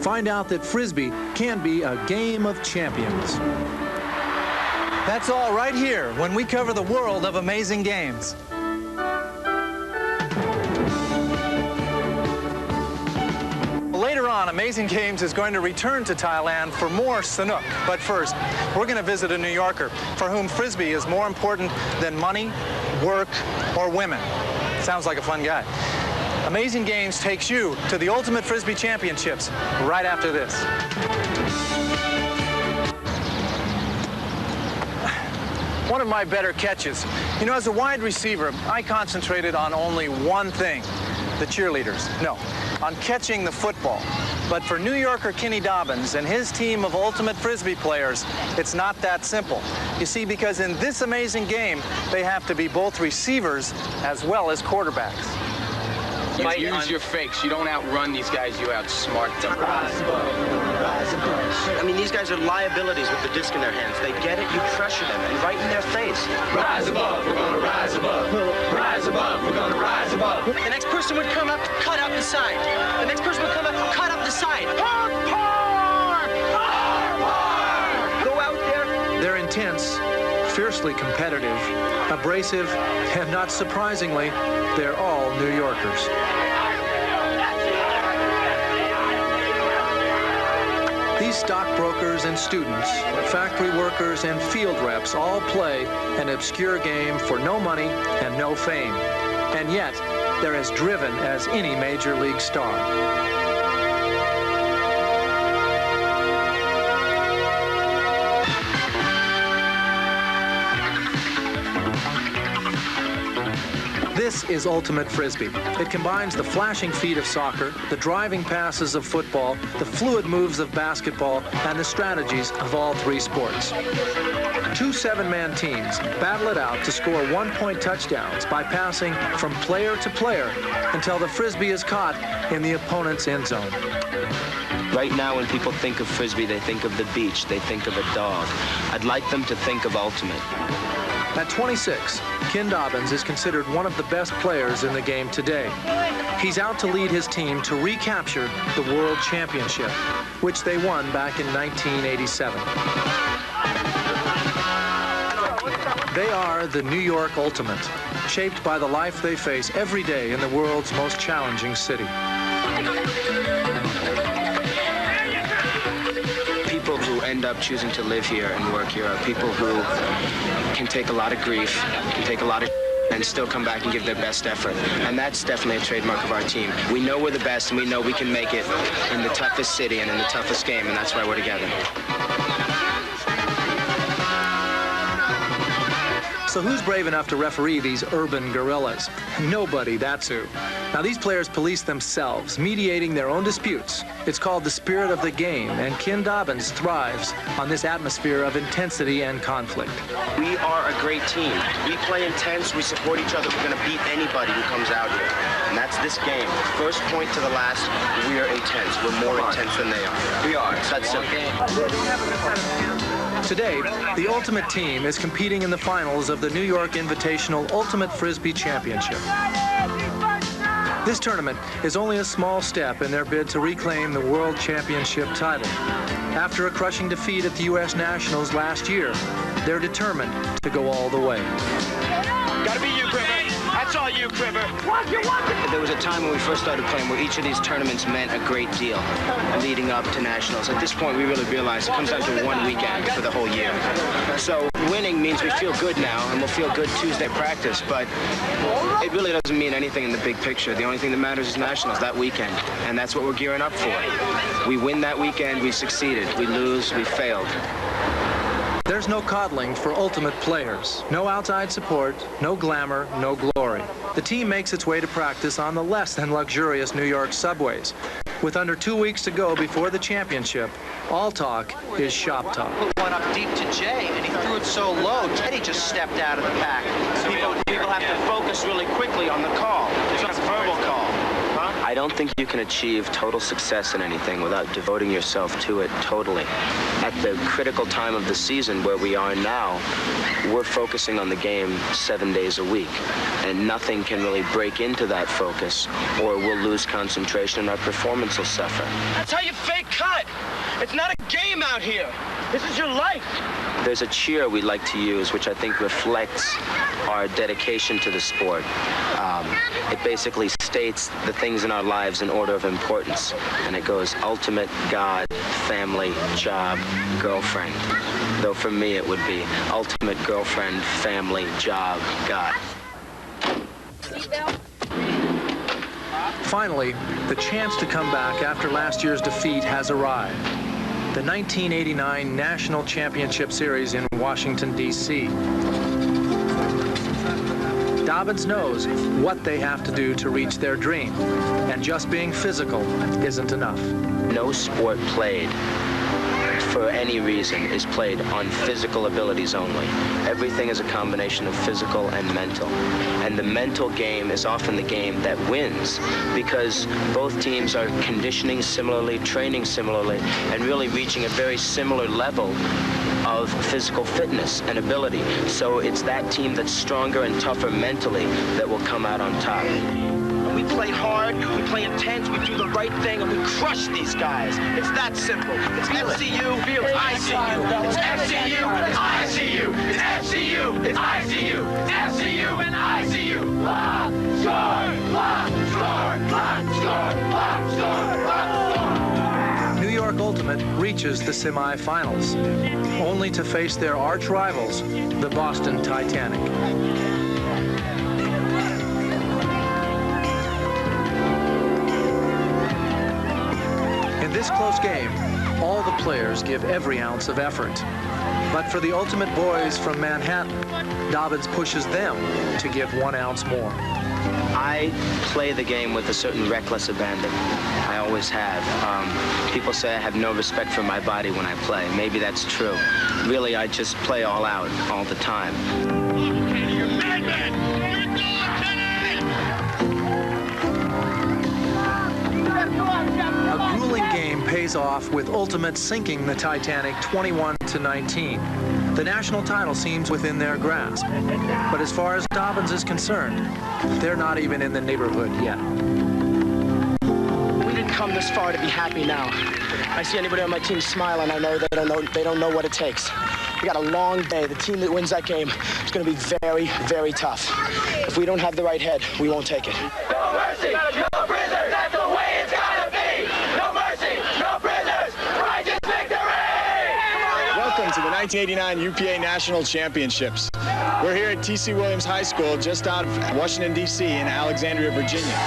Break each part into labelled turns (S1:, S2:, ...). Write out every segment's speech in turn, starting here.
S1: find out that Frisbee can be a game of champions.
S2: That's all right here when we cover the world of amazing games. Later on, Amazing Games is going to return to Thailand for more Sanook. But first, we're going to visit a New Yorker for whom Frisbee is more important than money, work, or women. Sounds like a fun guy. Amazing Games takes you to the Ultimate Frisbee Championships right after this. One of my better catches. You know, as a wide receiver, I concentrated on only one thing, the cheerleaders. No, on catching the football. But for New Yorker Kenny Dobbins and his team of Ultimate Frisbee players, it's not that simple. You see, because in this amazing game, they have to be both receivers as well as quarterbacks.
S3: You use your fakes. You don't outrun these guys, you outsmart them.
S4: I mean, these guys are liabilities with the disc in their hands. They get it, you pressure them, and right in their face.
S5: Rise above, we're gonna rise above. Rise above, we're gonna rise above.
S4: The next person would come up, cut up the side. The next person would come up, cut up the side. Park, park! Park, park! Go out there.
S1: They're intense, fiercely competitive, abrasive, and not surprisingly, they're all New Yorkers. These stockbrokers and students, factory workers and field reps all play an obscure game for no money and no fame. And yet, they're as driven as any major league star. This is Ultimate Frisbee. It combines the flashing feet of soccer, the driving passes of football, the fluid moves of basketball, and the strategies of all three sports. Two seven-man teams battle it out to score one-point touchdowns by passing from player to player until the Frisbee is caught in the opponent's end zone.
S4: Right now, when people think of Frisbee, they think of the beach, they think of a dog. I'd like them to think of Ultimate.
S1: At 26, Ken Dobbins is considered one of the best players in the game today. He's out to lead his team to recapture the World Championship, which they won back in 1987. They are the New York Ultimate, shaped by the life they face every day in the world's most challenging city.
S4: People who end up choosing to live here and work here are people who can take a lot of grief, can take a lot of and still come back and give their best effort. And that's definitely a trademark of our team. We know we're the best, and we know we can make it in the toughest city and in the toughest game, and that's why we're together.
S1: So who's brave enough to referee these urban guerrillas? Nobody, that's who. Now, these players police themselves, mediating their own disputes. It's called the spirit of the game, and Ken Dobbins thrives on this atmosphere of intensity and conflict.
S4: We are a great team. We play intense, we support each other. We're going to beat anybody who comes out here. And that's this game. First point to the last, we are intense. We're more intense than they are. We are. That's simple.
S1: Today, the Ultimate team is competing in the finals of the New York Invitational Ultimate Frisbee Championship. This tournament is only a small step in their bid to reclaim the World Championship title. After a crushing defeat at the U.S. Nationals last year, they're determined to go all the way.
S4: Gotta be you, Cribber. That's all you, Cribber. There was a time when we first started playing where each of these tournaments meant a great deal leading up to Nationals. At this point, we really realize it comes down to one weekend for the whole year. So winning means we feel good now, and we'll feel good Tuesday practice, but it really doesn't mean anything in the big picture. The only thing that matters is Nationals that weekend, and that's what we're gearing up for. We win that weekend, we succeeded. We lose, we failed.
S1: There's no coddling for Ultimate players. No outside support, no glamour, no glory. The team makes its way to practice on the less than luxurious New York subways. With under 2 weeks to go before the championship, all talk is shop talk.
S6: One up deep to Jay, and he threw it so low, Teddy just stepped out of the pack.
S4: People have to focus really quickly on the call. It's not a verbal call. I don't think you can achieve total success in anything without devoting yourself to it totally. At the critical time of the season where we are now, we're focusing on the game 7 days a week. and nothing can really break into that focus, or we'll lose concentration and our performance will suffer.
S7: That's how you fake cut. It's not a game out here. This is your life.
S4: There's a cheer we like to use, which I think reflects our dedication to the sport. It basically states the things in our lives in order of importance, and it goes ultimate, God, family, job, girlfriend. Though for me it would be ultimate, girlfriend, family, job, God.
S1: Finally, the chance to come back after last year's defeat has arrived. The 1989 National Championship Series in Washington, D.C. Dobbins knows what they have to do to reach their dream, and just being physical isn't enough.
S4: No sport played for any reason is played on physical abilities only. Everything is a combination of physical and mental. And the mental game is often the game that wins, because both teams are conditioning similarly, training similarly, and really reaching a very similar level of physical fitness and ability. So it's that team that's stronger and tougher mentally that will come out on top.
S7: We play hard, we play intense, we do the right thing, and we crush these guys. It's that simple. It's FCU, it's ICU. It's FCU, it's ICU. It's FCU, it's ICU. It's FCU and ICU. Lock, score, lock, score, lock, score, lock, score, lock, score.
S1: New York Ultimate reaches the semifinals, only to face their arch rivals, the Boston Titanic. In this close game, all the players give every ounce of effort. But for the Ultimate boys from Manhattan, Dobbins pushes them to give 1 ounce more.
S4: I play the game with a certain reckless abandon. I always have. People say I have no respect for my body when I play. Maybe that's true. Really, I just play all out all the time.
S1: A grueling game pays off with Ultimate sinking the Titanic 21-19. The national title seems within their grasp. But as far as Dobbins is concerned, they're not even in the neighborhood yet.
S7: We didn't come this far to be happy now. I see anybody on my team smile, and I know they don't know what it takes. We got a long day. The team that wins that game is going to be very, very tough. If we don't have the right head, we won't take it.
S5: No mercy, no prisoners, that's the way it's gotta be. No mercy, no prisoners, righteous victory!
S8: Welcome to the 1989 UPA National Championships. We're here at T.C. Williams High School, just out of Washington, D.C. in Alexandria, Virginia.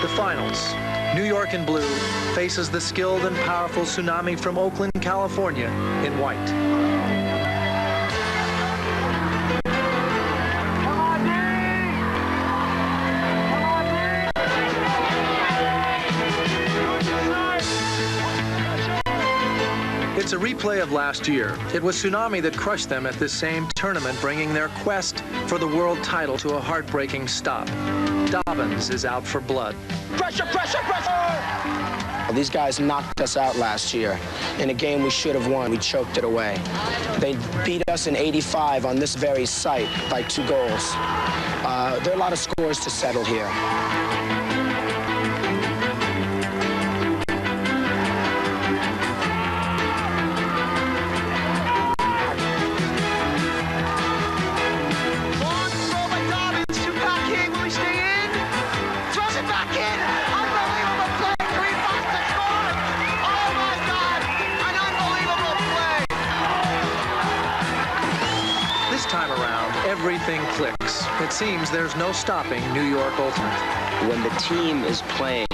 S1: The finals. New York in blue faces the skilled and powerful Tsunami from Oakland, California in white. It's a replay of last year. It was Tsunami that crushed them at this same tournament, bringing their quest for the world title to a heartbreaking stop. Dobbins is out for blood.
S7: Pressure, pressure, pressure!
S9: These guys knocked us out last year. In a game we should have won, we choked it away. They beat us in '85 on this very site by 2 goals. There are a lot of scores to settle here.
S1: Everything clicks. It seems there's no stopping New York Ultimate.
S4: When the team is playing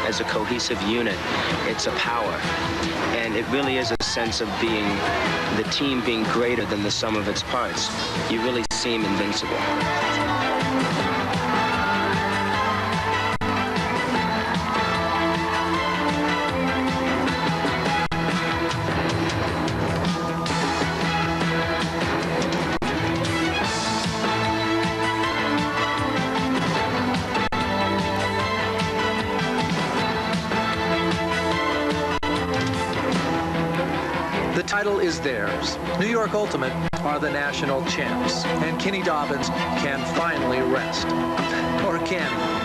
S4: as a cohesive unit, it's a power. And it really is a sense of being, the team being greater than the sum of its parts. You really seem invincible.
S1: The title is theirs. New York Ultimate are the national champs, and Kenny Dobbins can finally rest. Or can he?